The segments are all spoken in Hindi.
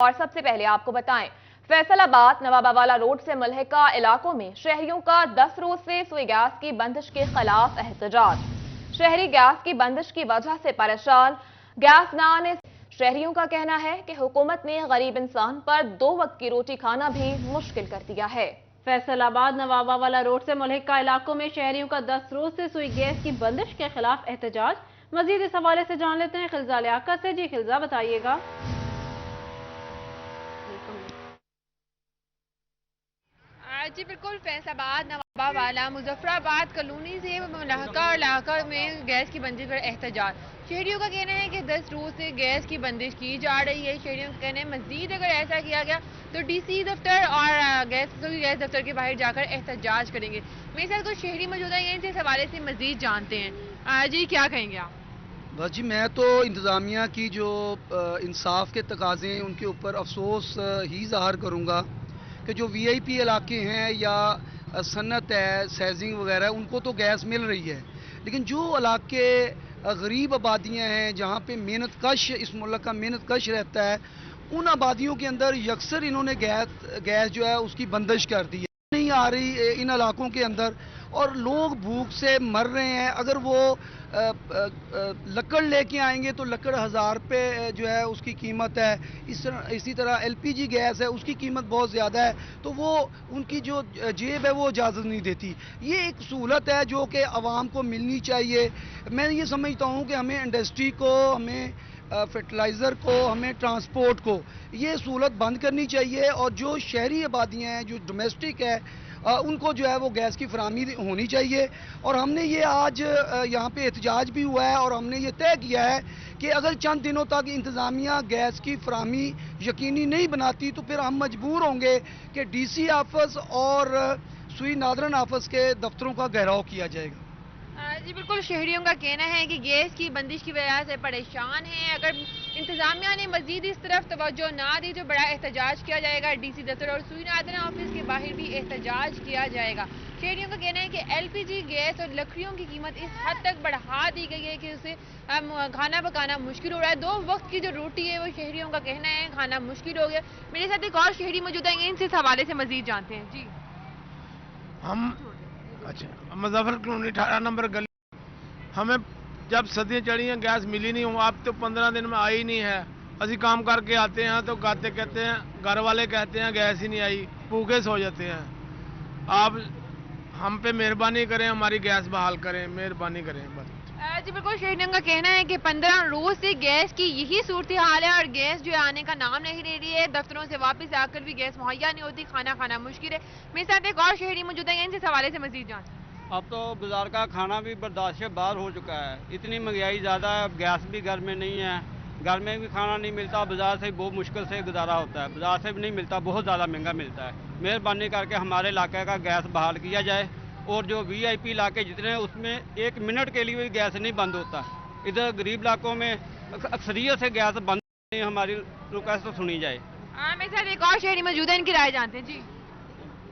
और सबसे पहले आपको बताएं, फैसलाबाद नवाबावाला रोड से मुल्हिका इलाकों में शहरियों का 10 रोज से सुई गैस की बंदिश के खिलाफ एहतजाज। शहरी गैस की बंदिश की वजह से परेशान, गैस न आने से शहरियों का कहना है कि हुकूमत ने गरीब इंसान पर 2 वक्त की रोटी खाना भी मुश्किल कर दिया है। फैसलाबाद नवाबावाला रोड से मुल्हिका इलाकों में शहरियों का 10 रोज से सुई गैस की बंदिश के खिलाफ एहतजाज। मजीद इस हवाले से जान लेते हैं खिलजा लियाकत से। जी खिलजा, बताइएगा। जी बिल्कुल, फैसलाबाद नवाबावाला मुजफ्फराबाद कॉलोनी से मुल्हिका इलाका में गैस की बंदिश पर एहतजाज। शहरियों का कहना है कि 10 रोज से गैस की बंदिश की जा रही है। शहरियों का कहना है मजीद अगर ऐसा किया गया तो डीसी दफ्तर और गैस दफ्तर के बाहर जाकर एहतजाज करेंगे। मेरे साथ कुछ शहरी मौजूद हैं, इनसे इस हवाले से मजीद जानते हैं। जी क्या कहेंगे आप? बस जी, मैं तो इंतज़ामिया की जो इंसाफ के तकाज़े हैं उनके ऊपर अफसोस ही ज़ाहिर करूँगा कि जो वीआईपी इलाके हैं या सन्नत है, सैजिंग वगैरह, उनको तो गैस मिल रही है, लेकिन जो इलाके गरीब आबादियाँ हैं जहाँ पे मेहनत कश, इस मुल्क का मेहनत कश रहता है, उन आबादियों के अंदर यकसर इन्होंने गैस जो है उसकी बंदिश कर दी है, नहीं आ रही इन इलाकों के अंदर, और लोग भूख से मर रहे हैं। अगर वो लकड़ लेके आएंगे तो लकड़ 1000 रुपये जो है उसकी कीमत है। इसी तरह एलपीजी गैस है, उसकी कीमत बहुत ज़्यादा है, तो वो उनकी जो जेब है वो इजाज़त नहीं देती। ये एक सहूलत है जो कि आवाम को मिलनी चाहिए। मैं ये समझता हूँ कि हमें इंडस्ट्री को, हमें फर्टिलाइज़र को, हमें ट्रांसपोर्ट को ये सहूलत बंद करनी चाहिए, और जो शहरी आबादियाँ हैं, जो डोमेस्टिक है, उनको जो है वो गैस की फराहमी होनी चाहिए। और हमने ये आज यहाँ पे एहतजाज भी हुआ है, और हमने ये तय किया है कि अगर चंद दिनों तक इंतज़ामिया गैस की फराहमी यकीनी नहीं बनाती तो फिर हम मजबूर होंगे कि डीसी ऑफिस और सुई नादरन ऑफिस के दफ्तरों का घेराव किया जाएगा। जी बिल्कुल, शहरियों का कहना है कि गैस की बंदिश की वजह से परेशान हैं। अगर इंतजामिया ने मजीद इस तरफ तवज्जो ना दी तो बड़ा एहतजाज किया जाएगा। डीसी दफ्तर और सुई नादरन ऑफिस के बाहर भी एहतजाज किया जाएगा। शहरियों का कहना है कि एलपीजी गैस और लकड़ियों की कीमत इस हद तक बढ़ा दी गई है कि उसे खाना पकाना मुश्किल हो रहा है। 2 वक्त की जो रोटी है वो शहरियों का कहना है खाना मुश्किल हो गया। मेरे साथ एक और शहरी मौजूद है, इनसे इस हवाले से मजीद जानते हैं। जी हम अच्छा मुजफ्फर कॉलोनी 18 नंबर गली, हमें जब सदियाँ चढ़ी हैं गैस मिली नहीं हूँ, अब तो 15 दिन में आई नहीं है। असी काम करके आते हैं तो कहते हैं, घर वाले कहते हैं गैस ही नहीं आई, भूखे सो जाते हैं। आप हम पे मेहरबानी करें, हमारी गैस बहाल करें, मेहरबानी करें बस। जी बिल्कुल, शहरियों का कहना है कि 15 रोज से गैस की यही सूरत हाल है और गैस जो आने का नाम नहीं ले रही है। दफ्तरों से वापस आकर भी गैस मुहैया नहीं होती, खाना खाना मुश्किल है। मेरे साथ एक और शहरी मौजूद है, इनसे सवाले से मजीद जान। अब तो बाजार का खाना भी बर्दाश्त से बाहर हो चुका है। इतनी महंगाई ज़्यादा है, अब गैस भी घर में नहीं है, घर में भी खाना नहीं मिलता, बाजार से बहुत मुश्किल से गुजारा होता है, बाजार से भी नहीं मिलता, बहुत ज़्यादा महंगा मिलता है। मेहरबानी करके हमारे इलाके का गैस बहाल किया जाए, और जो वीआईपी इलाके जितने हैं उसमें 1 मिनट के लिए भी गैस नहीं बंद होता। इधर गरीब इलाकों में अक्सरियत से गैस बंद नहीं, हमारी रिक्वेस्ट तो सुनी जाए। मेरे साथ एक और शहरी मौजूद है, इनकी राय जानते हैं। जी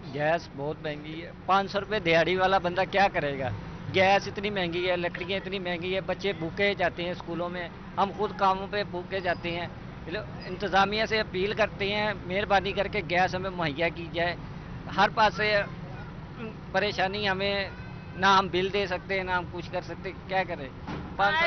गैस बहुत महंगी है, 500 रुपये दिहाड़ी वाला बंदा क्या करेगा। गैस इतनी महंगी है, लकड़ियाँ इतनी महंगी है, बच्चे भूखे जाते हैं स्कूलों में, हम खुद कामों पे भूखे जाते हैं। इंतज़ामिया से अपील करते हैं मेहरबानी करके गैस हमें मुहैया की जाए। हर पास से परेशानी, हमें ना हम बिल दे सकते हैं ना हम कुछ कर सकते, क्या करें।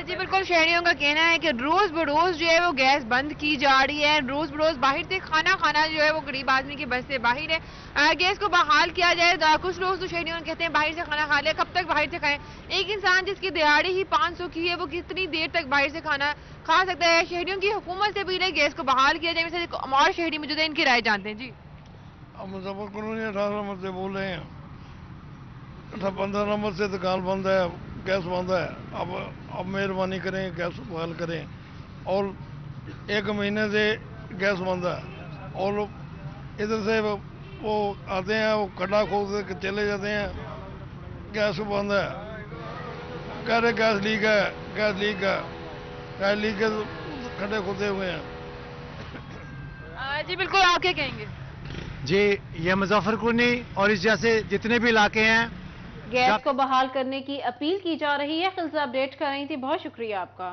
जी बिल्कुल, शहरियों का कहना है कि रोज बरोज जो है वो गैस बंद की जा रही है। रोज बरोज बाहर से खाना खाना जो है वो गरीब आदमी की बस से बाहर है। गैस को बहाल किया जाए। कुछ लोग तो शहरियों कहते हैं बाहर से खाना खा ले, कब तक बाहर से खाएं। एक इंसान जिसकी दिहाड़ी ही 500 की है वो कितनी देर तक बाहर से खाना खा सकता है। शहरियों की हुकूमत से भी गैस को बहाल किया जाए। मेरे साथ और शहरी मौजूद है, इनकी राय जानते हैं। जी मुजफ्फर कॉलोनी 18 नंबर से बोल रहे हैं। 15 नंबर से दुकान बंद है, गैस बंद है। अब मेहरबानी करें, गैस बहाल करें। और 1 महीने से गैस बंद है, और इधर से वो आते हैं, वो खड्डा खोद के चले जाते हैं, गैस बंद है। कह रहे गैस लीक है, गैस लीक है, गैस लीक है, खड्डे खोदे हुए हैं। जी बिल्कुल, आप क्या कहेंगे? जी, ये मुजफ्फर कॉलोनी और इस जैसे जितने भी इलाके हैं गैस को बहाल करने की अपील की जा रही है। खिलजा अपडेट कर रही थी, बहुत शुक्रिया आपका।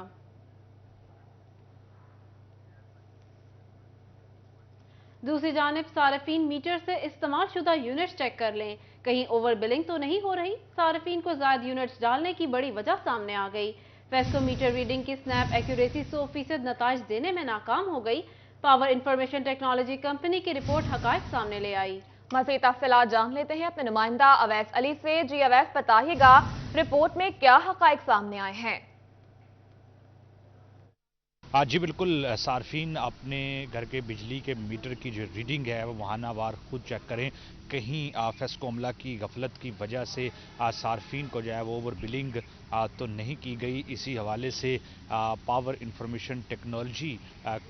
दूसरी जानिब सार्फिन मीटर से इस्तेमाल शुदा यूनिट्स चेक कर लें, कहीं ओवर बिलिंग तो नहीं हो रही। सार्फिन को ज़ायद यूनिट्स डालने की बड़ी वजह सामने आ गई। फेस्को मीटर रीडिंग की स्नैप एक्यूरेसी 100% नताइज देने में नाकाम हो गई। पावर इंफॉर्मेशन टेक्नोलॉजी कंपनी की रिपोर्ट हकायक सामने ले आई। मज़ीद तफसीलात जान लेते हैं अपने नुमाइंदा अवैस अली से। जी अवैस, बताइएगा रिपोर्ट में क्या हकायक सामने आए हैं? जी बिल्कुल, सार्फिन अपने घर के बिजली के मीटर की जो रीडिंग है वो वाहनावार खुद चेक करें। कहीं फेस्को अमला की गफलत की वजह से सार्फिन को जो है वो ओवर बिलिंग तो नहीं की गई। इसी हवाले से पावर इंफॉर्मेशन टेक्नोलॉजी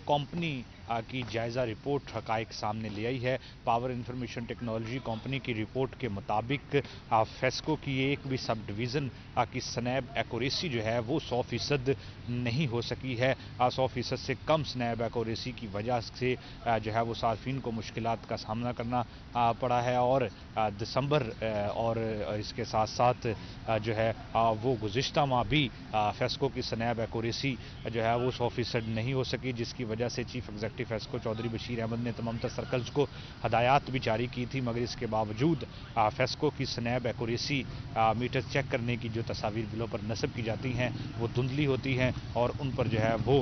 कंपनी की जायज़ा रिपोर्ट हकायक सामने ले आई है। पावर इंफॉर्मेशन टेक्नोलॉजी कंपनी की रिपोर्ट के मुताबिक फेस्को की एक भी सब डिवीज़न की स्नैब एक्यूरेसी जो है वो 100% नहीं हो सकी है। 100% से कम स्नैब एक्यूरेसी की वजह से जो है वो सार्फिन को मुश्किलात का सामना करना पड़ा है और दिसंबर और इसके साथ साथ जो है वो गुज़िश्ता माह भी फेस्को की स्नैब एक्यूरेसी जो है वो 100% नहीं हो सकी, जिसकी वजह से चीफ एग्जीक्यूटिव फेस्को चौधरी बशीर अहमद ने तमाम तर सर्कल्स को हदायत भी जारी की थी, मगर इसके बावजूद फेस्को की स्नैब एक्यूरेसी मीटर चेक करने की जो तस्वीर बिलों पर नस्ब की जाती हैं वो धुंधली होती हैं और उन पर जो है वो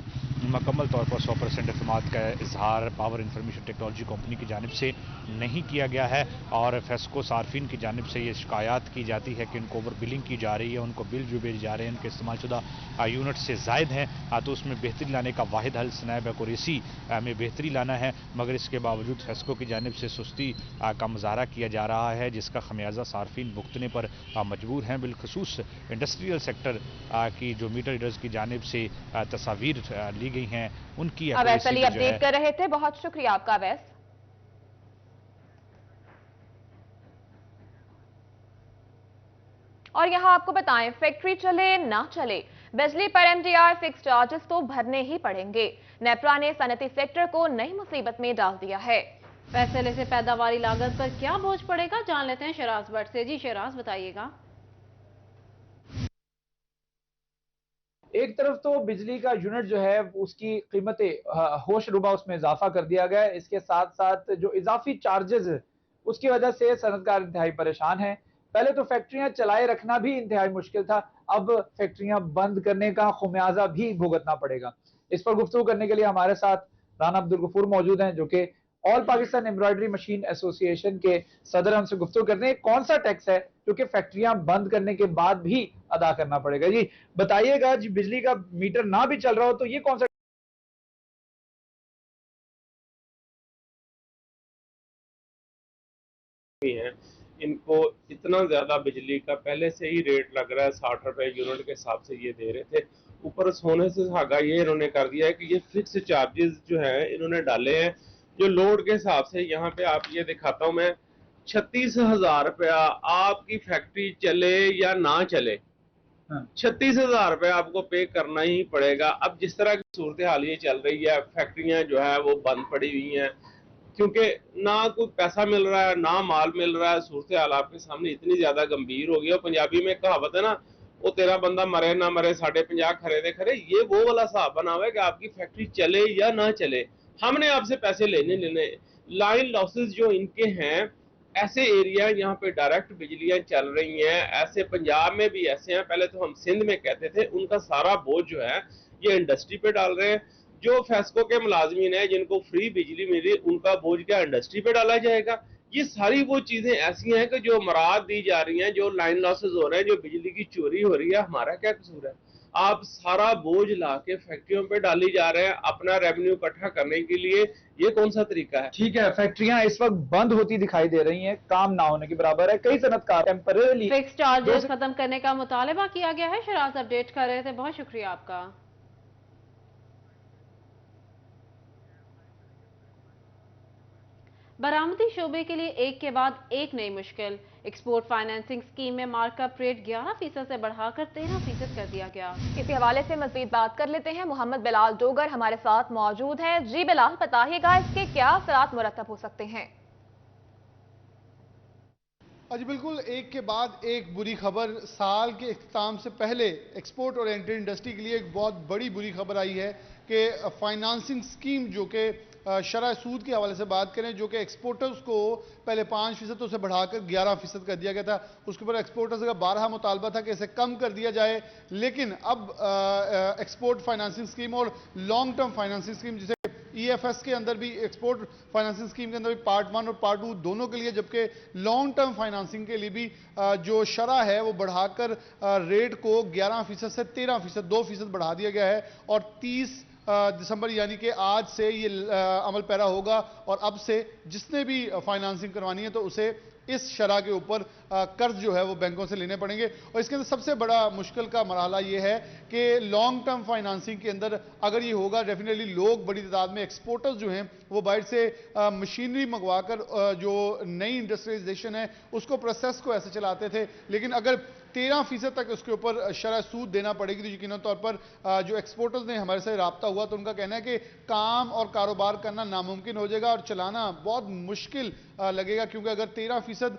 मुकम्मल तौर पर 100% अहतमाद का इजहार पावर इंफॉर्मेशन टेक्नोलॉजी कंपनी की जानिब से नहीं किया गया है। और फेस्को सार्फिन की जानिब से ये शिकायत की जाती है कि उनको ओवर बिलिंग की जा रही है, उनको बिल जो भेजे जा रहे हैं उनके इस्तेमाल शुदा यूनिट से ज़ायद हैं, तो उसमें बेहतरी लाने का वाहिद हल स्नैब एक्यूरेसी में बेहतरी लाना है। मगर इसके बावजूद फेस्को की जानिब से सुस्ती का मुजाहरा किया जा रहा है, जिसका खमियाजा सार्फिन भुगतने पर मजबूर हैं। बिलखसूस इंडस्ट्रियल सेक्टर की जो मीटर रीडर्स की जानिब से तस्वीर ली गई हैं उनकी अवैस अली अपडेट कर रहे थे, बहुत शुक्रिया आपका अवैस। और यहां आपको बताएं, फैक्ट्री चले ना चले बिजली पर एमडीआर फिक्स चार्जेस तो भरने ही पड़ेंगे। नेपरा ने सनती सेक्टर को नई मुसीबत में डाल दिया है। फैसले से पैदावारी लागत पर क्या बोझ पड़ेगा, जान लेते हैं शराज भट्ट से। जी शराज, बताइएगा। एक तरफ तो बिजली का यूनिट जो है उसकी कीमतें होश रुबा उसमें इजाफा कर दिया गया है। इसके साथ साथ जो इजाफी चार्जेस उसकी वजह से सनतकार इंतहाई परेशान है। पहले तो फैक्ट्रियां चलाए रखना भी इंतहाई मुश्किल था, अब फैक्ट्रियां बंद करने का खुमियाजा भी भुगतना पड़ेगा। इस पर गुफ्तगू करने के लिए हमारे साथ राना अब्दुल गफूर मौजूद हैं, जो कि all Pakistan embroidery machine association के सदर। हमसे गुफ्तगू करते हैं कौन सा टैक्स है जो कि फैक्ट्रियां बंद करने के बाद भी अदा करना पड़ेगा। जी बताइएगा, जी बिजली का मीटर ना भी चल रहा हो तो ये कौन सा है, इनको इतना ज्यादा बिजली का पहले से ही रेट लग रहा है, 60 रुपए यूनिट के हिसाब से ये दे रहे थे। ऊपर सोने से धागा ये इन्होंने कर दिया है कि ये फिक्स चार्जेस जो है इन्होंने डाले हैं जो लोड के हिसाब से। यहाँ पे आप ये दिखाता हूँ मैं, 36,000 रुपया आपकी फैक्ट्री चले या ना चले, 36,000 रुपये आपको पे करना ही पड़ेगा। अब जिस तरह की सूरत हाल ये चल रही है, फैक्ट्रियां जो है वो बंद पड़ी हुई हैं क्योंकि ना कोई पैसा मिल रहा है ना माल मिल रहा है। सूरत हाल आपके सामने इतनी ज्यादा गंभीर हो गई है। पंजाबी में कहावत है ना, वो तेरा बंदा मरे ना मरे 50 खरे दे खरे। ये वो वाला हिसाब बना हुआ है कि आपकी फैक्ट्री चले या ना चले, हमने आपसे पैसे लेने। लाइन लॉसेस जो इनके हैं, ऐसे एरिया यहाँ पे डायरेक्ट बिजलियां चल रही हैं, ऐसे पंजाब में भी ऐसे हैं। पहले तो हम सिंध में कहते थे, उनका सारा बोझ जो है ये इंडस्ट्री पे डाल रहे हैं। जो फेस्को के मुलाजमीन है जिनको फ्री बिजली मिली, उनका बोझ क्या इंडस्ट्री पे डाला जाएगा? ये सारी वो चीजें ऐसी हैं कि जो मराद दी जा रही हैं, जो लाइन लॉसेस हो रहे हैं, जो बिजली की चोरी हो रही है, हमारा क्या कसूर है? आप सारा बोझ लाके फैक्ट्रियों पे डाली जा रहे हैं अपना रेवेन्यू इकट्ठा करने के लिए। ये कौन सा तरीका है? ठीक है, फैक्ट्रियां इस वक्त बंद होती दिखाई दे रही हैं, काम ना होने के बराबर है। कई सनतकार टेम्परेरी फिक्स चार्जेस खत्म करने का मुतालबा किया गया है। शराज अपडेट कर रहे थे, बहुत शुक्रिया आपका। बरामदी शोबे के लिए एक के बाद एक नई मुश्किल। एक्सपोर्ट फाइनेंसिंग स्कीम में मार्कअप रेट 11% से बढ़ाकर 13% कर दिया गया। इसी हवाले से मजीद बात कर लेते हैं। मोहम्मद बिलाल डोगर हमारे साथ मौजूद हैं। जी बिलाल, बताइएगा इसके क्या असरात मुरतब हो सकते हैं? जी बिल्कुल, एक के बाद एक बुरी खबर। साल के इख्तिताम से पहले एक्सपोर्ट ओरिएंटेड इंडस्ट्री के लिए एक बहुत बड़ी बुरी खबर आई है कि फाइनेंसिंग स्कीम जो कि शरह सूद के हवाले से बात करें, जो कि एक्सपोर्टर्स को पहले 5% तो उसे बढ़ाकर 11% कर दिया गया था। उसके ऊपर एक्सपोर्टर्स का 12 मुतालबा था कि इसे कम कर दिया जाए, लेकिन अब एक्सपोर्ट फाइनेंसिंग स्कीम और लॉन्ग टर्म फाइनेंसिंग स्कीम, जिसे EFS के अंदर भी, एक्सपोर्ट फाइनेंसिंग स्कीम के अंदर भी पार्ट 1 और पार्ट 2 दोनों के लिए, जबकि लॉन्ग टर्म फाइनेंसिंग के लिए भी जो शरह है वो बढ़ाकर रेट को 11% से 13%, 2% बढ़ा दिया गया है और 30 दिसंबर यानी कि आज से ये अमल पैरा होगा। और अब से जिसने भी फाइनेंसिंग करवानी है तो उसे इस शरह के ऊपर कर्ज जो है वो बैंकों से लेने पड़ेंगे। और इसके अंदर सबसे बड़ा मुश्किल का मरहला ये है कि लॉन्ग टर्म फाइनेंसिंग के अंदर अगर ये होगा, डेफिनेटली लोग बड़ी तादाद में एक्सपोर्टर्स जो हैं वो बाहर से मशीनरी मंगवाकर जो नई इंडस्ट्रियलाइजेशन है उसको, प्रोसेस को ऐसे चलाते थे, लेकिन अगर 13% तक उसके ऊपर शरह सूद देना पड़ेगी तो यकीनन तौर पर जो एक्सपोर्टर्स ने हमारे साथ रब्ता हुआ तो उनका कहना है कि काम और कारोबार करना नामुमकिन हो जाएगा और चलाना बहुत मुश्किल लगेगा, क्योंकि अगर 13%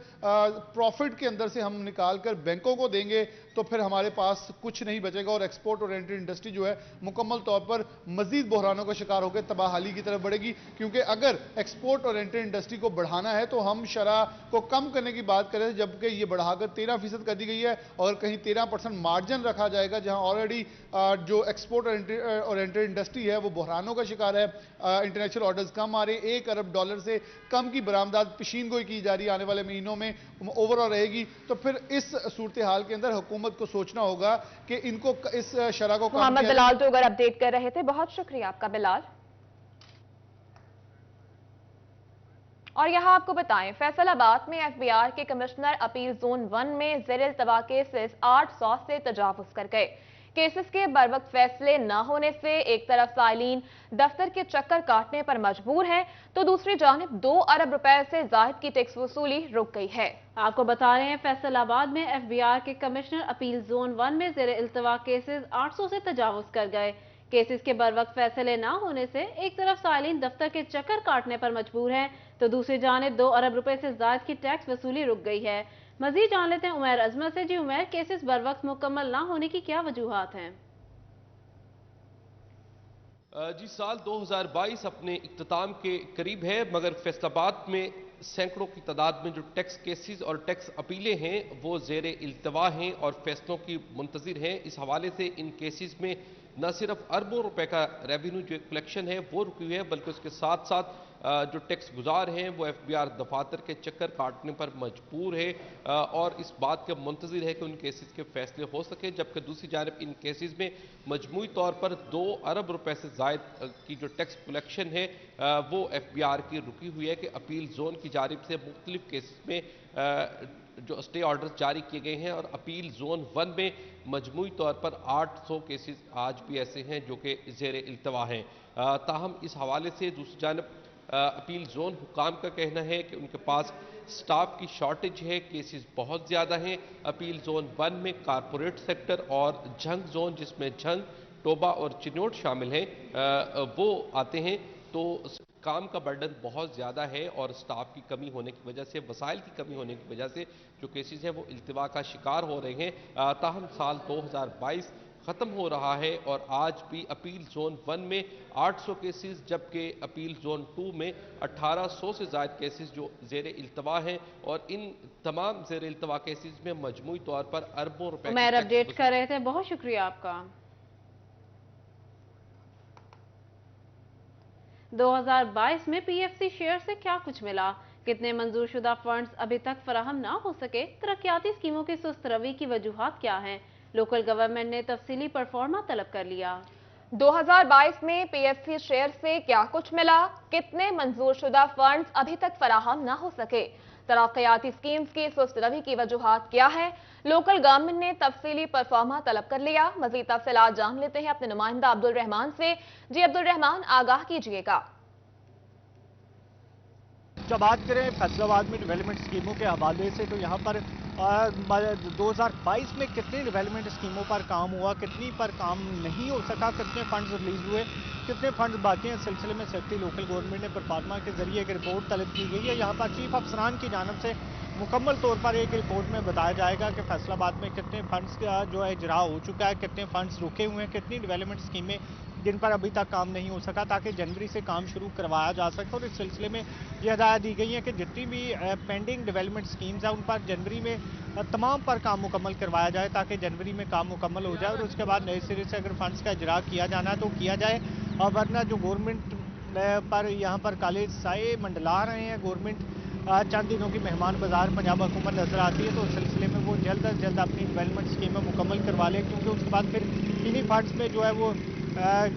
प्रॉफिट के अंदर से हम निकाल कर बैंकों को देंगे तो फिर हमारे पास कुछ नहीं बचेगा और एक्सपोर्ट ओरिएंटेड इंडस्ट्री जो है मुकम्मल तौर पर मजीद बहरानों का शिकार होकर तबाहाली की तरफ बढ़ेगी। क्योंकि अगर एक्सपोर्ट ओरिएंटेड इंडस्ट्री को बढ़ाना है तो हम शरह को कम करने की बात करें, जबकि ये बढ़ाकर 13% कर दी गई है और कहीं 13% मार्जिन रखा जाएगा, जहां ऑलरेडी जो एक्सपोर्ट ओरिएंटेड इंडस्ट्री है वो बहरानों का शिकार है। इंटरनेशनल ऑर्डर्स कम आ रहे, $1 अरब से कम की बरामदात पेशीन गोई की जा रही है, आने वाले महीनों में ओवरऑल रहेगी। तो फिर इस सूरत हाल के अंदर हुकूमत को सोचना होगा कि इनको इस शरह को मोहम्मद बिलाल तो अगर अपडेट कर रहे थे, बहुत शुक्रिया आपका बिलाल। और यहां आपको बताएं, फैसलाबाद में FBI के कमिश्नर अपील जोन 1 में ज़ेर-इल्तवा केसेस 800 से तजावुज कर गए। केसेस के बरवक्त फैसले न होने से एक तरफ साइलीन दफ्तर के चक्कर काटने पर मजबूर हैं, तो दूसरी जानिब 2 अरब रुपए से जायद की टैक्स वसूली रुक गई है। आपको बता रहे हैं, फैसलाबाद में FBI के कमिश्नर अपील जोन 1 में ज़ेर-इल्तवा केसेस 800 से तजावुज कर गए। केसेस के बरवक्त फैसले ना होने से एक तरफ साइलीन दफ्तर के चक्कर काटने पर मजबूर हैं, तो दूसरी जानिब 2 अरब रुपए से जायद की टैक्स वसूली रुक गई है। मजीद जान लेते हैं उमैर अजमत से। जी उमैर, केसेस बरवक्त मुकम्मल ना होने की क्या वजूहात हैं? जी, साल 2022 अपने इख्तिताम के करीब है, मगर फैसलाबाद में सैकड़ों की तादाद में जो टैक्स केसेस और टैक्स अपीलें हैं वो ज़ेर इल्तवा हैं और फैसलों की मुंतज़िर हैं। इस हवाले से इन केसेस में न सिर्फ अरबों रुपए का रेवेन्यू जो कलेक्शन है वो रुकी हुई है, बल्कि उसके साथ साथ जो टैक्स गुजार हैं वो FBI दफातर के चक्कर काटने पर मजबूर है और इस बात के मुंतज़िर है कि उन केसेस के फैसले हो सके। जबकि दूसरी जानब इन केसेस में मजमूई तौर पर 2 अरब रुपए से जायद की जो टैक्स कलेक्शन है वो FBI की रुकी हुई है कि अपील जोन की जानिब से मुख्तलिफ केसेस में जो स्टे ऑर्डर जारी किए गए हैं और अपील जोन 1 में मजमूई तौर पर 800 केसेस आज भी ऐसे हैं जो कि ज़ेर इल्तवा हैं। ताहम इस हवाले से दूसरी जानब अपील जोन हुकाम का कहना है कि उनके पास स्टाफ की शॉर्टेज है, केसेस बहुत ज़्यादा हैं। अपील जोन 1 में कारपोरेट सेक्टर और झंग जोन, जिसमें झंग, टोबा और चिन्नौट शामिल हैं, वो आते हैं, तो काम का बर्डन बहुत ज़्यादा है और स्टाफ की कमी होने की वजह से, वसाइल की कमी होने की वजह से जो केसेस हैं वो इल्तिवा का शिकार हो रहे हैं। ताहम साल 2022 ख़त्म हो रहा है और आज भी अपील जोन 1 में 800 केसेस, जबकि अपील जोन 2 में 1800 से ज़ायद केसेस जो ज़ेर इल्तवा हैं और इन तमाम ज़ेर इल्तवा केसेस में मजमूई तौर पर अरबों रुपए मैं अपडेट कर रहे थे, बहुत शुक्रिया आपका। 2022 में PFC शेयर से क्या कुछ मिला, कितने मंजूर शुदा फंड्स अभी तक फराहम ना हो सके, तरक्याती स्कीमों की सुस्त रवी की वजूहात क्या हैं, लोकल गवर्नमेंट ने तफसीली परफॉर्मा तलब कर लिया। 2022 में PFC शेयर से क्या कुछ मिला, कितने मंजूर शुदा फंड्स अभी तक फराहम ना हो सके, तरक्याती स्कीम्स की सुस्त रवी की वजूहात क्या है, लोकल गवर्नमेंट ने तफसीली परफॉर्मा तलब कर लिया। मजीद तफसीलात जान लेते हैं अपने नुमाइंदा अब्दुल रहमान से। जी अब्दुल रहमान, आगाह कीजिएगा। जब बात करें फैसलाबाद में डेवलपमेंट स्कीमों के हवाले से, तो यहाँ पर 2022 में कितने डेवलपमेंट स्कीमों पर काम हुआ, कितनी पर काम नहीं हो सका, कितने फंड्स रिलीज हुए, कितने फंड्स बाकी हैं, सिलसिले में सेक्रेटरी लोकल गवर्नमेंट ने परफॉर्मा के जरिए एक रिपोर्ट तलब की गई है। यहाँ पर चीफ अफसरान की जानिब से मुकम्मल तौर पर एक रिपोर्ट में बताया जाएगा कि फैसलाबाद में कितने फंड्स का जो है इजरा हो चुका है, कितने फंड्स रुके हुए हैं, कितनी डेवलपमेंट स्कीमें जिन पर अभी तक काम नहीं हो सका, ताकि जनवरी से काम शुरू करवाया जा सके। और इस सिलसिले में ये हदायत दी गई है कि जितनी भी पेंडिंग डेवलपमेंट स्कीम्स हैं उन पर जनवरी में तमाम पर काम मुकम्मल करवाया जाए, ताकि जनवरी में काम मुकम्मल हो जाए और उसके बाद नए सिरे से अगर फंड्स का इजरा किया जाना है तो किया जाए। और वरना जो गवर्नमेंट पर यहाँ पर काले साए मंडला रहे हैं, गवर्नमेंट चंद दिनों की मेहमान बाजार पंजाब हुकूमत नजर आती है, तो उस सिलसिले में वो जल्द अज जल्द अपनी डेवलपमेंट स्कीमें मुकम्मल करवा लें, क्योंकि उसके बाद फिर इन्हीं फंड्स में जो है वो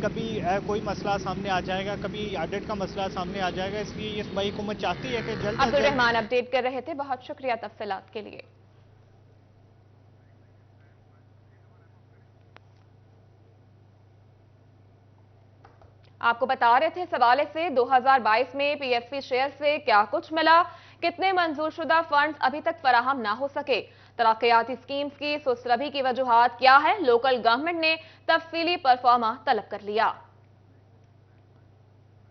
कभी कोई मसला सामने आ जाएगा, कभी ऑडिट का मसला सामने आ जाएगा। इसलिए ये सूबाई हुकूमत चाहती है कि जल्द अब्दुल रहमान अपडेट कर रहे थे, बहुत शुक्रिया तफसीलात के लिए। आपको बता रहे थे, इस हवाले से 2022 में पीएफसी शेयर से क्या कुछ मिला, कितने मंजूरशुदा फंड्स अभी तक फराहम ना हो सके, तरक्याती स्कीम्स की सुस्तरबी की वजूहात क्या है, लोकल गवर्नमेंट ने तफसीली परफॉर्मा तलब कर लिया।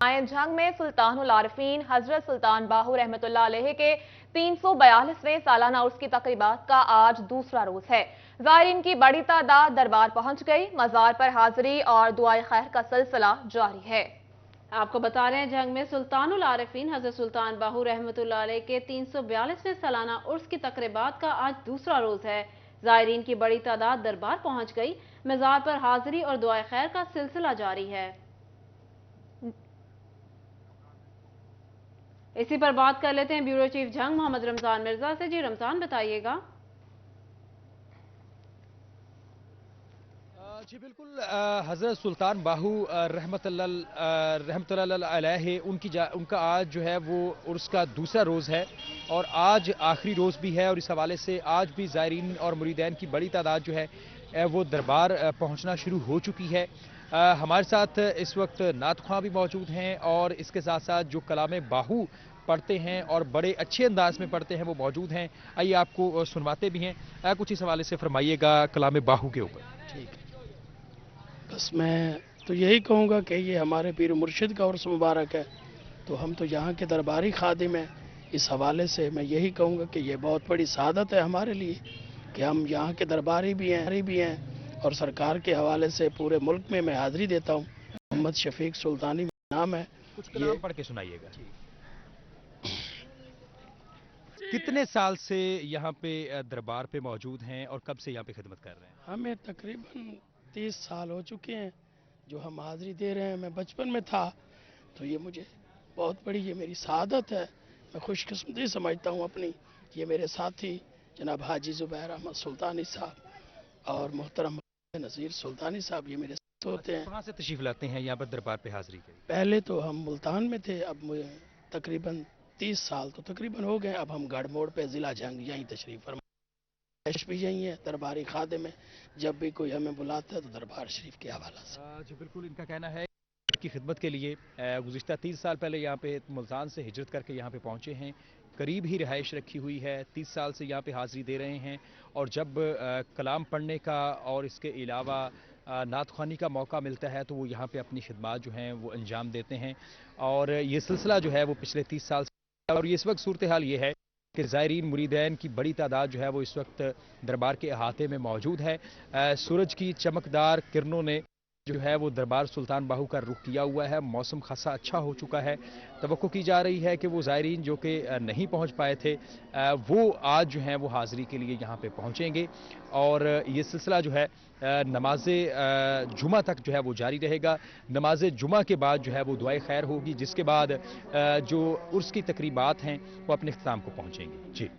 जंग में सुल्तानुल आरिफीन हजरत सुल्तान बाहू रहमतुल्लाह अलैह के 342वें सालाना उर्स की तकरीबात का आज दूसरा रोज है। ज़ायरीन की बड़ी तादाद दरबार पहुंच गई, मज़ार पर हाजिरी और दुआए खैर का सिलसिला जारी है। आपको बता रहे हैं, जंग में सुल्तानुल आरिफीन हजरत सुल्तान बाहू रहमतुल्लाह अलैह के 342वें सालाना उर्स की तकरीबात का आज दूसरा रोज है। ज़ायरीन की बड़ी तादाद दरबार पहुंच गई, मज़ार पर हाजिरी और दुआए खैर का सिलसिला जारी है। इसी पर बात कर लेते हैं ब्यूरो चीफ जंग मोहम्मद रमजान मिर्जा से। जी रमजान, बताइएगा। जी बिल्कुल, हज़रत सुल्तान बाहू रहमतुल्लाह अलैह उनका आज जो है वो उर्स का दूसरा रोज़ है और आज आखिरी रोज़ भी है। और इस हवाले से आज भी ज़ायरीन और मुरीदैन की बड़ी तादाद जो है वो दरबार पहुंचना शुरू हो चुकी है। हमारे साथ इस वक्त नात ख्वां भी मौजूद हैं और इसके साथ साथ जो कलाम बाहू पढ़ते हैं और बड़े अच्छे अंदाज में पढ़ते हैं वो मौजूद हैं। आइए आपको सुनवाते भी हैं, कुछ इस हवाले से फरमाइएगा कलाम बाहू के ऊपर। ठीक है, बस मैं तो यही कहूँगा कि ये हमारे पीर मुर्शिद का उर्स मुबारक है, तो हम तो यहाँ के दरबारी खादिम हैं। इस हवाले से मैं यही कहूँगा कि ये बहुत बड़ी सआदत है हमारे लिए कि हम यहाँ के दरबारी भी हैं और सरकार के हवाले से पूरे मुल्क में मैं हाजिरी देता हूँ। मोहम्मद शफीक सुल्तानी नाम है। कुछ कलाम पढ़ के सुनाइएगा। कितने साल से यहाँ पे दरबार पे मौजूद हैं और कब से यहाँ पे खिदमत कर रहे हैं? हमें तकरीबन 30 साल हो चुके हैं जो हम हाजिरी दे रहे हैं। मैं बचपन में था, तो ये मुझे बहुत बड़ी ये मेरी सआदत है। मैं खुशकिस्मती समझता हूँ अपनी। ये मेरे साथी जनाब हाजी ज़ुबैर अहमद सुल्तानी साहब और मोहतरम नज़ीर सुल्तानी साहब, ये मेरे साथ होते हैं। कहाँ से तशरीफ़ लाते हैं यहाँ पर दरबार पे हाजिरी के? पहले तो हम मुल्तान में थे, अब मुझे तकरीबन 30 साल तो तकरीबन हो गए। अब हम गढ़ मोड़ पे ज़िला जंग यहीं तशरीफ़ फरमा भी यही है, दरबारी खादे में जब भी कोई हमें बुलाता है तो दरबार शरीफ के हवाला से। जी बिल्कुल, इनका कहना है की खिदमत के लिए गुज़िश्ता 30 साल पहले यहाँ पे मुल्तान से हिजरत करके यहाँ पे पहुँचे हैं। करीब ही रिहाइश रखी हुई है, 30 साल से यहाँ पे हाज़िरी दे रहे हैं और जब कलाम पढ़ने का और इसके अलावा नात ख्वानी का मौका मिलता है तो वो यहाँ पे अपनी खिदमत जो हैं वो अंजाम देते हैं। और ये सिलसिला जो है वो पिछले 30 साल से, और इस वक्त सूरत हाल ये है कि ज़ायरीन मुरीदैन की बड़ी तादाद जो है वो इस वक्त दरबार के अहाते में मौजूद है। सूरज की चमकदार किरणों ने जो है वो दरबार सुल्तान बाहू का रुख किया हुआ है। मौसम खासा अच्छा हो चुका है। तवक्को की जा रही है कि वो ज़ायरीन जो कि नहीं पहुंच पाए थे वो आज जो हैं वो हाज़िरी के लिए यहाँ पे पहुँचेंगे और ये सिलसिला जो है नमाज जुमा तक जो है वो जारी रहेगा। नमाज जुमा के बाद जो है वो दुआए खैर होगी, जिसके बाद जो उर्स की तकरीबात हैं वो अपने इख्तिताम को पहुँचेंगी। जी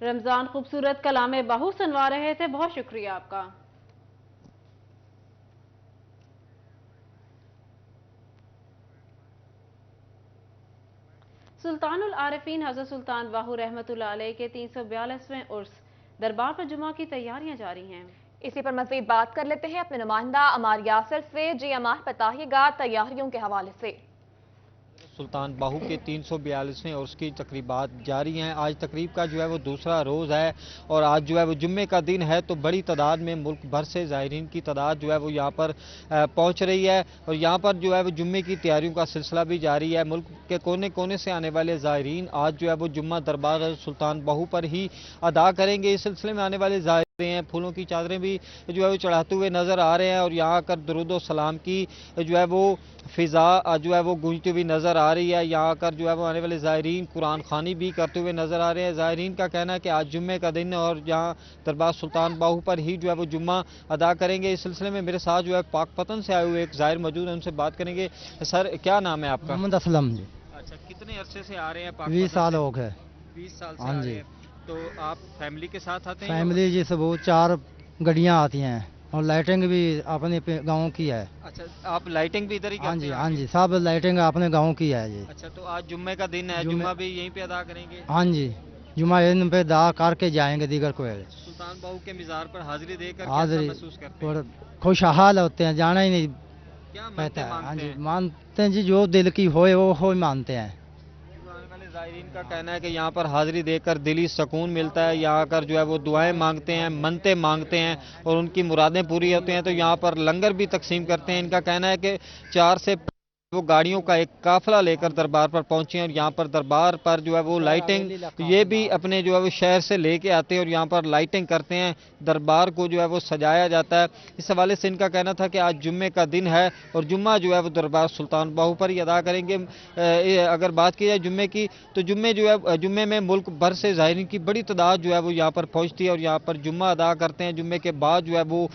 रमज़ान, खूबसूरत कलाम बाहू सुनवा रहे थे, बहुत शुक्रिया आपका। सुल्तानुल आरिफीन हज़रत सुल्तान बाहू रहमतुल्लाह अलैह के 342वें उर्स दरबार पर जुमा की तैयारियां जारी हैं। इसी पर मज़ीद बात कर लेते हैं अपने नुमाइंदा अमार यासर से। जी अमार, बताइएगा तैयारियों के हवाले से। सुल्तान बाहू के 342वें उर्स की तकरीबात जारी हैं। आज तकरीब का जो है वो दूसरा रोज़ है और आज जो है वो जुम्मे का दिन है, तो बड़ी तादाद में मुल्क भर से ज़ायरीन की तादाद जो है वो यहाँ पर पहुँच रही है और यहाँ पर जो है वो जुम्मे की तैयारियों का सिलसिला भी जारी है। मुल्क के कोने कोने से आने वाले ज़ायरीन आज जो है वो जुम्मा दरबार सुल्तान बाहू पर ही अदा करेंगे। इस सिलसिले में आने वाले हैं, फूलों की चादरें भी जो है वो चढ़ाते हुए नज़र आ रहे हैं और यहाँ आकर दरूद सलाम की जो है वो फ़िज़ा जो है वो गूंजती हुई नज़र आ रही है। यहाँ आकर जो है वो आने वाले ज़ायरीन कुरान ख़वानी भी करते हुए नज़र आ रहे हैं। ज़ायरीन का कहना है कि आज जुम्मे का दिन है और यहाँ दरबार सुल्तान बाहू पर ही जो है वो जुम्मा अदा करेंगे। इस सिलसिले में मेरे साथ जो है पाकपतन से आए हुए एक ज़ायर मौजूद है, उनसे बात करेंगे। सर, क्या नाम है आपका? मोहम्मद असलम जी। अच्छा, कितने अरसे से आ रहे हैं? 20 साल हो गए। 20 साल से हाँ आ जी। रहे हैं। तो आप फैमिली के साथ आते हैं? फैमिली जी सब 4 गाड़ियाँ आती हैं और लाइटिंग भी अपने गाँव की है। अच्छा, आप लाइटिंग भी इधर ही करते हैं? हाँ जी, हाँ जी, सब लाइटिंग अपने गाँव की है जी। अच्छा, तो आज जुम्मे का दिन है, जुम्मा भी यहीं पे अदा करेंगे? हाँ जी, जुम्मा इन पे अदा करके जाएंगे दीगर को। सुल्तान बाहू के मिज़ार पर हाजिरी देकर हाजिरी कैसा महसूस करते हैं? और खुशहाल होते हैं, जाना ही नहीं क्या पता है। हाँ मानते जी, हैं? मानते हैं जी, जो दिल की होए वो हो मानते हैं। ज़ायरीन का कहना है कि यहाँ पर हाजिरी देकर दिली सुकून मिलता है। यहाँ आकर जो है वो दुआएं मांगते हैं, मन्नतें मांगते हैं और उनकी मुरादें पूरी होती हैं। तो यहाँ पर लंगर भी तकसीम करते हैं। इनका कहना है कि 4 से वो गाड़ियों का एक काफिला लेकर दरबार पर पहुंचे हैं और यहाँ पर दरबार पर जो है वो लाइटिंग ये भी अपने जो है वो शहर से लेके आते हैं और यहाँ पर लाइटिंग करते हैं। दरबार को जो है वो सजाया जाता है। इस हवाले से इनका कहना था कि आज जुम्मे का दिन है और जुम्मा जो है वो दरबार सुल्तान बाहू पर ही अदा करेंगे। अगर बात की जाए जुम्मे की, तो जुम्मे में मुल्क भर से ज़ायरीन की बड़ी तादाद जो है वो यहाँ पर पहुँचती है और यहाँ पर जुम्मा अदा करते हैं। जुम्मे के बाद जो है वो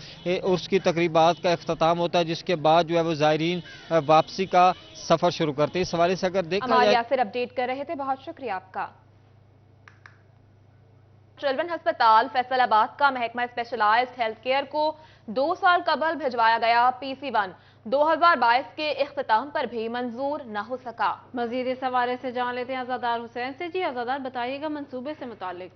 उसकी तकरीबात का इख्तिताम होता है, जिसके बाद जो है वो ज़ायरीन वापसी का सफर शुरू करते हैं। इस हवाले से अगर देखा जाए, यासिर अपडेट कर रहे थे, बहुत शुक्रिया आपका। चिल्ड्रन अस्पताल फैसलाबाद का महकमा स्पेशलाइज्ड हेल्थ केयर को 2 साल कबल भिजवाया गया PC1 2022 के इख्तिताम पर भी मंजूर न हो सका। मजीद इस हवाले से जान लेते हैं आजादार हुसैन से। जी आजादार, बताइएगा मंसूबे से मुतालिक।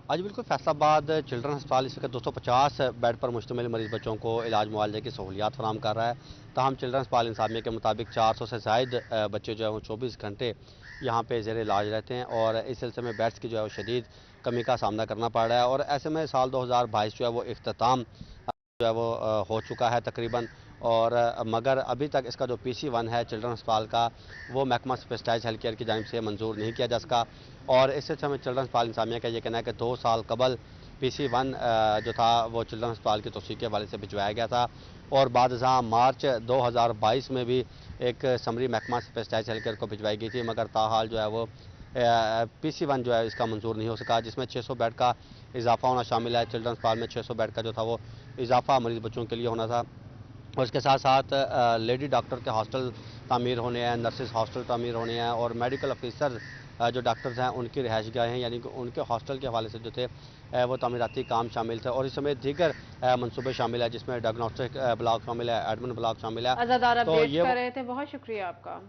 आज बिल्कुल फैसलाबाद चिल्ड्रन अस्पताल इस वक्त 250 बेड पर मुश्तमिल मरीज बच्चों को इलाज मुआवजे की सहूलियात फराम कर रहा है। ताहम चिल्ड्रन अस्पताल इंसामिया के मुताबिक 400 से ज़ायद बच्चे जो है वो 24 घंटे यहाँ पे ज़ेर इलाज रहते हैं और इस सिलसिले में बेड्स की जो है वो शदीद कमी का सामना करना पड़ रहा है। और ऐसे में साल 2022 जो है वो इख्तिताम जो है वो हो चुका है तकरीबन, और मगर अभी तक इसका जो PC1 है चिल्ड्रन अस्पताल का, वो महकमा स्पेशलाइज्ड हेल्थ केयर की जानिब से मंजूर नहीं किया जा सका। और इस सिलसिले में चिल्ड्रन अस्पताल इंसामिया का ये कहना है कि 2 साल कबल PC1 जो था वो चिल्ड्रन अस्पताल की तौसीक़ के हवाले से भिजवाया गया था और बाद मार्च 2022 में भी एक समरी महकमा स्पेशलाइज्ड हेल्थ केयर को भिजवाई गई थी, मगर ताहाल जो है वो PC1 जो है इसका मंजूर नहीं हो सका, जिसमें 600 बेड का इजाफा होना शामिल है। चिल्ड्रन अस्पताल में 600 बेड का जो था वो इजाफा मरीज बच्चों के लिए होना था और इसके साथ साथ लेडी डॉक्टर के हॉस्टल तामीर होने हैं, नर्सिस हॉस्टल तामीर होने हैं और मेडिकल ऑफिसर जो डॉक्टर्स हैं उनकी रिहाइश गाहें हैं, यानी कि उनके हॉस्टल के हवाले से जो थे वो तामीराती काम शामिल थे। और इस समय दीगर मनसूबे शामिल है, जिसमें डायग्नोस्टिक ब्लॉक शामिल है, एडमिन ब्लॉक शामिल है। तो ये कर रहे थे, बहुत शुक्रिया आपका।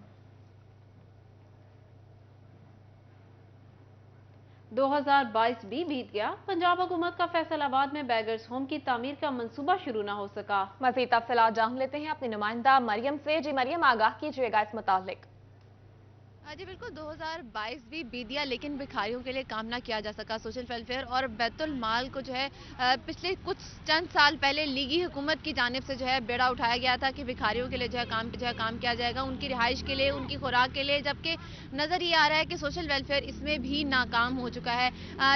2022 भी बीत गया, पंजाब हुकूमत का फैसलाबाद में बैगर्स होम की तामीर का मंसूबा शुरू न हो सका। मज़ीद तफसीलात जान लेते हैं अपनी नुमाइंदा मरियम से। जी मरियम, आगाह कीजिएगा इस मुतालिक। जी बिल्कुल, 2022 भी बीत गया लेकिन भिखारियों के लिए काम ना किया जा सका। सोशल वेलफेयर और बैतुल माल को जो है पिछले कुछ चंद साल पहले लीगी हुकूमत की जानिब से जो है बेड़ा उठाया गया था कि भिखारियों के लिए जो है काम किया जाएगा, उनकी रिहाइश के लिए, उनकी खुराक के लिए, जबकि नज़र ये आ रहा है कि सोशल वेलफेयर इसमें भी नाकाम हो चुका है।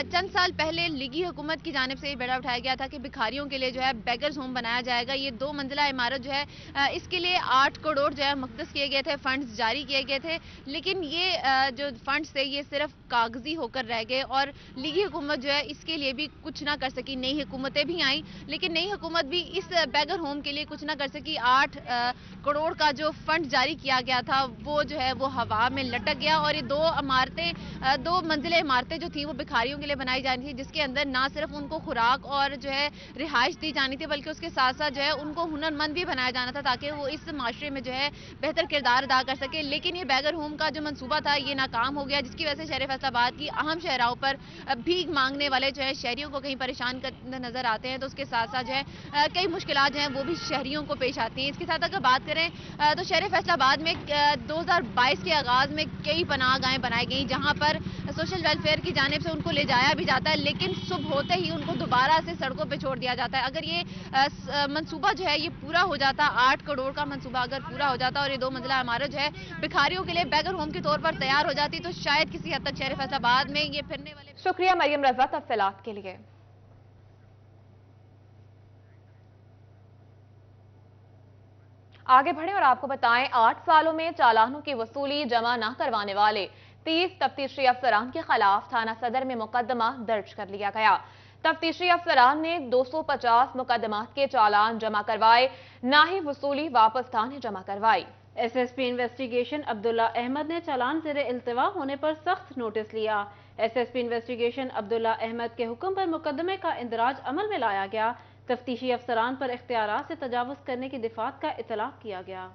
चंद साल पहले लीगी हुकूमत की जानिब से ये बेड़ा उठाया गया था कि भिखारियों के लिए जो है बेगर्स होम बनाया जाएगा। ये 2 मंजिला इमारत जो है इसके लिए 8 करोड़ जो है मुख्तस किए गए थे, फंड्स जारी किए गए थे, लेकिन ये जो फंड्स थे ये सिर्फ कागजी होकर रह गए और लीगी हुकूमत जो है इसके लिए भी कुछ ना कर सकी। नई हुकूमतें भी आई लेकिन नई हुकूमत भी इस बेगर होम के लिए कुछ ना कर सकी। 8 करोड़ का जो फंड जारी किया गया था वो जो है वो हवा में लटक गया और ये 2 मंजिले इमारतें जो थी वो भिखारियों के लिए बनाई जानी थी, जिसके अंदर ना सिर्फ उनको खुराक और जो है रिहाइश दी जानी थी बल्कि उसके साथ साथ जो है उनको हुनरमंद भी बनाया जाना था ताकि वो इस माशरे में जो है बेहतर किरदार अदा कर सके। लेकिन ये बेगर होम का जो मंसूबा था ये नाकाम हो गया, जिसकी वजह से शहर फैसलाबाद की अहम शहराओं पर भीख मांगने वाले जो है शहरियों को कहीं परेशान नजर आते हैं, तो उसके साथ साथ जो है कई मुश्किलात जो हैं वो भी शहरियों को पेश आती हैं। इसके साथ अगर बात करें तो शहर फैसलाबाद में 2022 के आगाज में कई पनाहगाहें बनाई गई जहां पर सोशल वेलफेयर की जानिब से उनको ले जाया भी जाता है, लेकिन सुबह होते ही उनको दोबारा से सड़कों पर छोड़ दिया जाता है। अगर ये मंसूबा जो है ये पूरा हो जाता, 8 करोड़ का मंसूबा अगर पूरा हो जाता और ये 2 मंजिला इमारत जो है भिखारियों के लिए बेगर होम के तौर पर तैयार हो जाती तो शायद किसी हद तक शहर फैसलाबाद में ये फिरने वाले। शुक्रिया मरियम रजा तफसीलात के लिए। आगे बढ़े और आपको बताएं, 8 सालों में चालानों की वसूली जमा न करवाने वाले 30 तफ्तीशी अफसरान के खिलाफ थाना सदर में मुकदमा दर्ज कर लिया गया। तफ्तीशी अफसरान ने 250 मुकदमात के चालान जमा करवाए, ना ही वसूली वापस थाने जमा करवाई। एसएसपी इन्वेस्टिगेशन अब्दुल्ला अहमद ने चालान ज़ेरे इल्तिवा होने पर सख्त नोटिस लिया। एसएसपी इन्वेस्टिगेशन अब्दुल्ला अहमद के हुक्म पर मुकदमे का इंदराज अमल में लाया गया। तफ्तीशी अफसरान पर इख्तियारात से तजावुज करने की दिफात का इतलाक किया गया।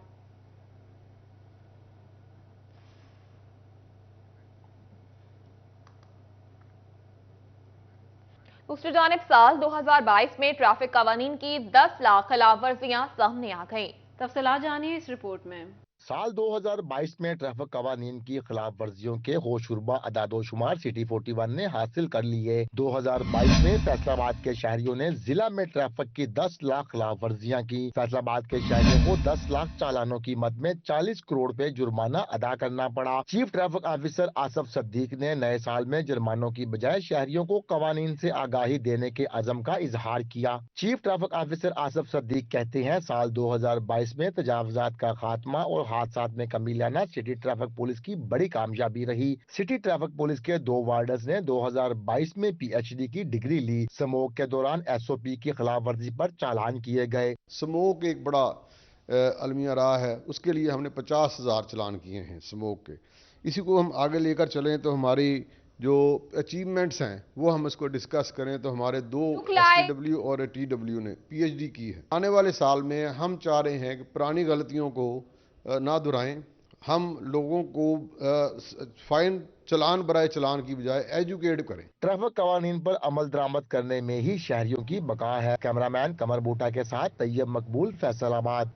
दूसरी जानिब साल 2022 में ट्रैफिक कवानीन की 10 लाख खिलाफ वर्जियां सामने आ गईं। तफसीलात जानिए इस रिपोर्ट में। साल 2022 में ट्रैफिक कवानीन की खिलाफ वर्जियों के होशरुबा अदादोशुमार सिटी 41 ने हासिल कर लिए। 2022 में फैसलाबाद के शहरियों ने जिला में ट्रैफिक की 10 लाख खिलाफ वर्जियां की। फैसलाबाद के शहरियों को 10 लाख चालानों की मद में 40 करोड़ रुपए जुर्माना अदा करना पड़ा। चीफ ट्रैफिक ऑफिसर आसफ सद्दीक ने नए साल में जुर्मानों की बजाय शहरियों को कवानीन से आगाही देने के अज़म का इजहार किया। चीफ ट्रैफिक ऑफिसर आसफ सद्दीक कहते हैं, साल 2022 में तजावुजात का खात्मा और हादसात में कमी लाना सिटी ट्रैफिक पुलिस की बड़ी कामयाबी रही। सिटी ट्रैफिक पुलिस के 2 वार्डर्स ने 2022 में PhD की डिग्री ली। स्मोक के दौरान SOP की खिलाफ वर्जी पर चालान किए गए। स्मोक एक बड़ा अलमिया रहा है, उसके लिए हमने 50,000 चालान किए हैं स्मोक के। इसी को हम आगे लेकर चलें तो हमारी जो अचीवमेंट्स हैं वो हम इसको डिस्कस करें तो हमारे 2 STW और TW ने PhD की है। आने वाले साल में हम चाह रहे हैं कि पुरानी गलतियों को ना दोहराएं। हम लोगों को फाइन चलान बराए चलान की बजाय एजुकेट करें। ट्रैफिक कवानीन पर अमल दरामद करने में ही शहरियों की बका है। कैमरामैन कमर बूटा के साथ तैयब मकबूल, फैसलाबाद।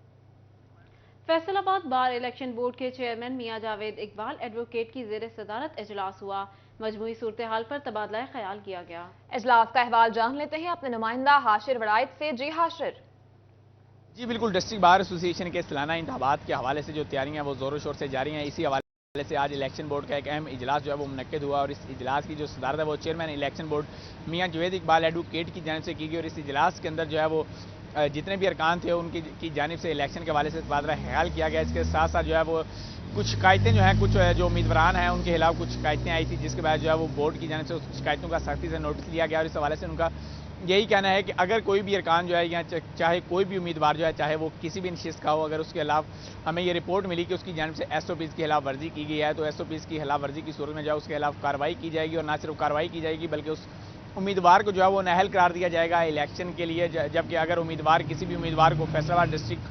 फैसलाबाद बार इलेक्शन बोर्ड के चेयरमैन मियां जावेद इकबाल एडवोकेट की ज़ेरे सदारत इजलास हुआ। मजमूई सूरत हाल पर तबादला ख्याल किया गया। इजलास का अहवाल जान लेते हैं अपने नुमाइंदा हाशिर वड़ाइद से। जी हाशिर। जी बिल्कुल, डिस्ट्रिक्ट बार एसोसिएशन के सालाना इंतखाबात के हवाले से जो तैयारियां वो जोरों शोर से जारी हैं। इसी हवाले से आज इलेक्शन बोर्ड का एक अहम इजलास जो है वो मुनक्किद हुआ और इस इजलास की जो सदारत है वो चेयरमैन इलेक्शन बोर्ड मियां जावेद इकबाल एडवोकेट की जानिब से की गई। और इस इजलास के अंदर जो है वो जितने भी अरकान थे उनकी जानिब से इलेक्शन के हवाले से तबादला ख्याल किया गया। इसके साथ साथ जो है वो कुछ शिकायतें जो हैं, कुछ जो उम्मीदवार हैं उनके खिलाफ कुछ शिकायतें आई थी, जिसके बाद जो है वो बोर्ड की जानिब से उस शिकायतों का सख्ती से नोटिस लिया गया। और इस हवाले से उनका यही कहना है कि अगर कोई भी अरकान जो है या चाहे कोई भी उम्मीदवार जो है, चाहे वो किसी भी नशिस्त का हो, अगर उसके खिलाफ हमें ये रिपोर्ट मिली कि उसकी जानिब से SOPs की खिलाफ वर्जी की गई है तो SOPs की खिलाफ वर्जी की सूरत में जो है उसके खिलाफ कार्रवाई की जाएगी। और ना सिर्फ कार्रवाई की जाएगी बल्कि उस उम्मीदवार को जो है वो नाअहल करार दिया जाएगा इलेक्शन के लिए। जबकि अगर उम्मीदवार किसी भी उम्मीदवार को फैसलाबाद डिस्ट्रिक्ट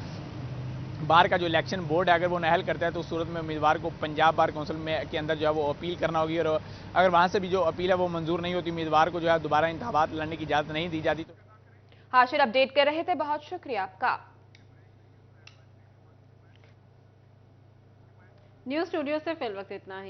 बार का जो इलेक्शन बोर्ड है अगर वो नाअहल करता है तो उस सूरत में उम्मीदवार को पंजाब बार काउंसिल में के अंदर जो है वो अपील करना होगी। और अगर वहाँ से भी जो अपील है वो मंजूर नहीं होती, उम्मीदवार को जो है दोबारा इंतखाबात लड़ने की इजाज़त नहीं दी जाती। तो हाशिर अपडेट कर रहे थे, बहुत शुक्रिया आपका। न्यूज़ स्टूडियो से फिल वक्त इतना ही।